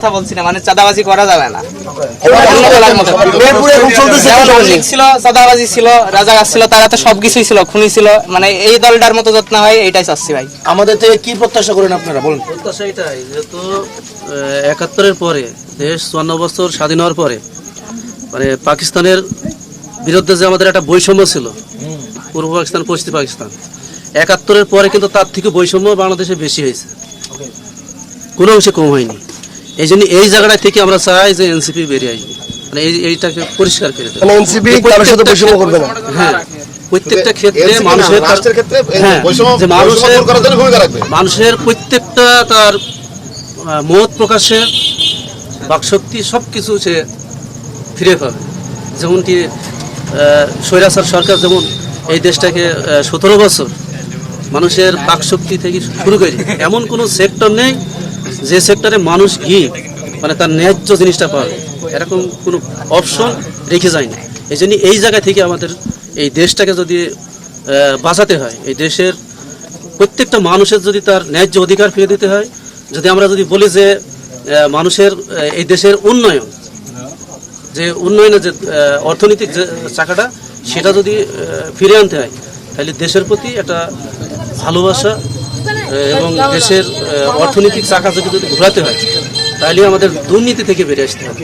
কথা বলছি না, মানে চাঁদাবাজি করা যাবে না। ছিল চাঁদাবাজি ছিল, রাজাকার ছিল, তারা তো সবকিছুই ছিল, খুনি ছিল, মানে এই দলটার মতো যত্ন হয় এইটাই চাচ্ছি ভাই। আমাদের থেকে কি প্রত্যাশা করেন আপনারা বলুন? প্রত্যাশা এটাই, যেহেতু ৭১-এর পরে দেশ ৫৪ বছর স্বাধীন হওয়ার পরে মানে পাকিস্তানের বিরুদ্ধে যে আমাদের একটা বৈষম্য ছিল, পূর্ব পাকিস্তান পশ্চিম পাকিস্তান, ৭১-এর পরে কিন্তু তার থেকে বৈষম্য বাংলাদেশে বেশি হয়েছে, কোনো অংশে কম হয়নি। এই জন্য এই জায়গাটা থেকে আমরা চাই যে এনসিপি বেরিয়ে আসবে, মানে এইটাকে পরিষ্কার করে দেবে। এনসিপি কারোর সাথে বৈষম্য করবে না। হ্যাঁ, প্রত্যেকটা ক্ষেত্রে মানুষের মানুষের প্রত্যেকটা তার মত প্রকাশের বাকশক্তি সবকিছু সে ফিরে পাবে। যেমনটি স্বৈরাচার সরকার যেমন এই দেশটাকে ১৭ বছর মানুষের বাকশক্তি থেকে শুরু করে এমন কোনো সেক্টর নেই যে সেক্টরে মানুষ গিয়ে মানে তার ন্যায্য জিনিসটা পাবে, এরকম কোনো অপশন রেখে যায় না। এই জন্য এই জায়গা থেকে আমাদের এই দেশটাকে যদি বাঁচাতে হয়, এই দেশের প্রত্যেকটা মানুষের যদি তার ন্যায্য অধিকার ফিরে দিতে হয়, যদি আমরা যদি বলি যে মানুষের এই দেশের উন্নয়ন, যে উন্নয়নের যে অর্থনৈতিক যে চাকাটা সেটা যদি ফিরে আনতে হয়, তাহলে দেশের প্রতি একটা ভালোবাসা এবং দেশের অর্থনৈতিক চাকা যদি ঘোরাতে হয়, তাহলে আমাদের দুর্নীতি থেকে বেরিয়ে আসতে হবে।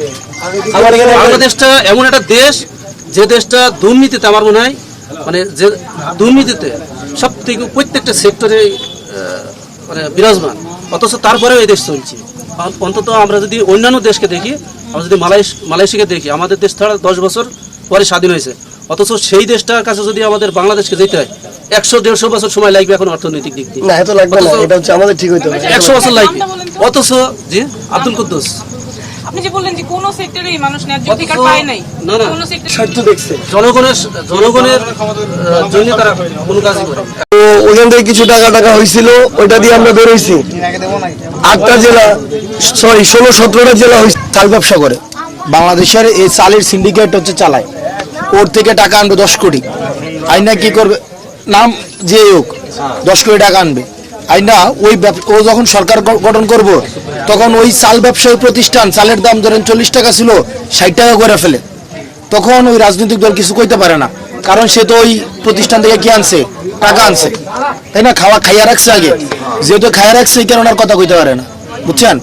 বাংলাদেশটা এমন একটা দেশ যে দেশটা দুর্নীতিতে আমার মনে হয় মানে যে দুর্নীতিতে সব থেকে প্রত্যেকটা সেক্টরে মানে বিরাজমান, অথচ তারপরেও এই দেশ চলছে। অন্তত আমরা যদি অন্যান্য দেশকে দেখি, আমরা যদি মালয়েশিয়াকে দেখি, আমাদের দেশ ছাড়া ১০ বছর পরে স্বাধীন হয়েছে, অথচ সেই দেশটার কাছে যদি আমাদের বাংলাদেশকে যেতে হয় ১০০-১৫০ বছর সময় লাগবে এখন অর্থনৈতিক দিক দিয়ে। না, এত লাগবে না, এটা হচ্ছে আমাদের ঠিক হইতে হবে। ১০০ বছর লাগবে, অথচ জি আব্দুল কুদ্দুস আপনি যে বললেন যে কোন সেক্টরেই মানুষ ন্যায্য অধিকার পায় নাই, না না কোন সেক্টর স্বার্থ দেখছে জনগণের জন্য তারা কোনো কাজই করে। তো ওখান থেকে কিছু টাকা হয়েছিল, ওইটা দিয়ে আমরা বেরোইছি। ৮টা জেলা ১৬-১৭টা জেলা চাল ব্যবসা করে বাংলাদেশের এই চালের সিন্ডিকেট হচ্ছে চালায়, ওর থেকে টাকা আনবে ১০ কোটি। আইনা কি করবে, নাম যে হোক ১০ কোটি টাকা আনবে আইনা, ও যখন সরকার গঠন করব তখন ওই চাল ব্যবসায়ী প্রতিষ্ঠান চালের দাম ধরেন ৪০ টাকা ছিল ৬০ টাকা করে ফেলে, তখন ওই রাজনৈতিক দল কিছু কইতে পারে না, কারণ সে তো ওই প্রতিষ্ঠান থেকে কি আনছে, টাকা আনছে, তাই না? খাইয়া রাখছে আগে, যেহেতু খাইয়া রাখছে এই কারণে আর কথা কইতে পারে না, বুঝছেন?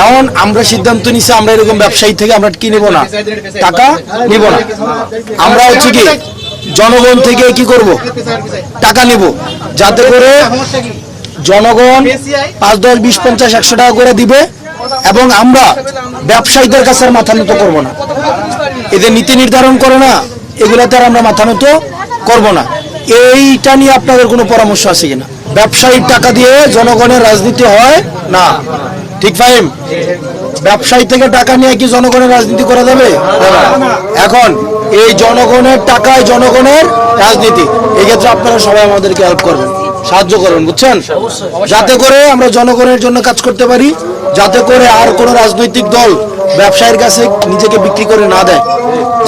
এখন আমরা সিদ্ধান্ত নিছি আমরা এরকম ব্যবসায়ী থেকে আমরা কি নেব না, টাকা নিব না। আমরা হচ্ছে কি জনগণ থেকে কি করব, টাকা নিব, যাতে করে জনগণ ৫, ১০, ২০, ৫০, ১০০ টাকা করে দিবে, এবং আমরা ব্যবসায়ীদের কাছে আর মাথা নত করবো না। এদের নীতি নির্ধারণ করে না, এগুলাতে আর আমরা মাথা নত করবো না। এইটা নিয়ে আপনাদের কোনো পরামর্শ আছে কিনা? ব্যবসায়ীর টাকা দিয়ে জনগণের রাজনীতি হয় না, ঠিক ফাহিম? ব্যবসায়ী থেকে টাকা নিয়ে কি জনগণের রাজনীতি করা যাবে? এখন এই জনগণের টাকায় জনগণের রাজনীতি, এক্ষেত্রে আপনারা সবাই আমাদেরকে হেল্প করবেন, সাহায্য করবেন, বুঝছেন? যাতে করে আমরা জনগণের জন্য কাজ করতে পারি, যাতে করে আর কোনো রাজনৈতিক দল ব্যবসায়ীর কাছে নিজেকে বিক্রি করে না দেয়,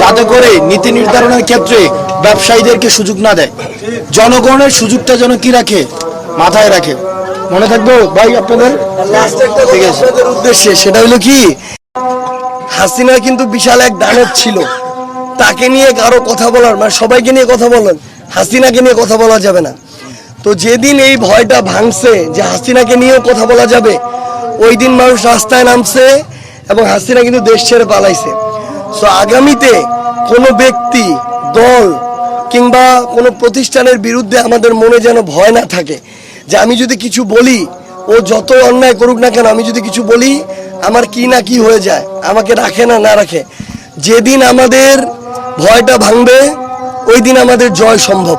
যাতে করে নীতি নির্ধারণের ক্ষেত্রে ব্যবসায়ীদেরকে সুযোগ না দেয়, জনগণের সুযোগটা যেন কি রাখে, মাথায় রাখে। মনে থাকবো ভাই আপনাদের? ঠিক আছে, উদ্দেশ্যে সেটা হলো কি, হাসিনা কিন্তু বিশাল এক দানব ছিল, তাকে নিয়ে কারো কথা বলার, মানে সবাইকে নিয়ে কথা বলেন, হাসিনাকে নিয়ে কথা বলা যাবে না। তো যেদিন এই ভয়টা ভাঙছে যে হাসিনাকে নিয়েও কথা বলা যাবে, ওই দিন মানুষ রাস্তায় নামছে এবং হাসিনা কিন্তু দেশ ছেড়ে পালাইছে। সো আগামীতে কোনো ব্যক্তি, দল কিংবা কোনো প্রতিষ্ঠানের বিরুদ্ধে আমাদের মনে যেন ভয় না থাকে যে আমি যদি কিছু বলি, ও যত অন্যায় করুক না কেন, আমি যদি কিছু বলি আমার কি না কি হয়ে যায়, আমাকে রাখে না না রাখে। যেদিন আমাদের ভয়টা ভাঙবে ওই দিন আমাদের জয় সম্ভব।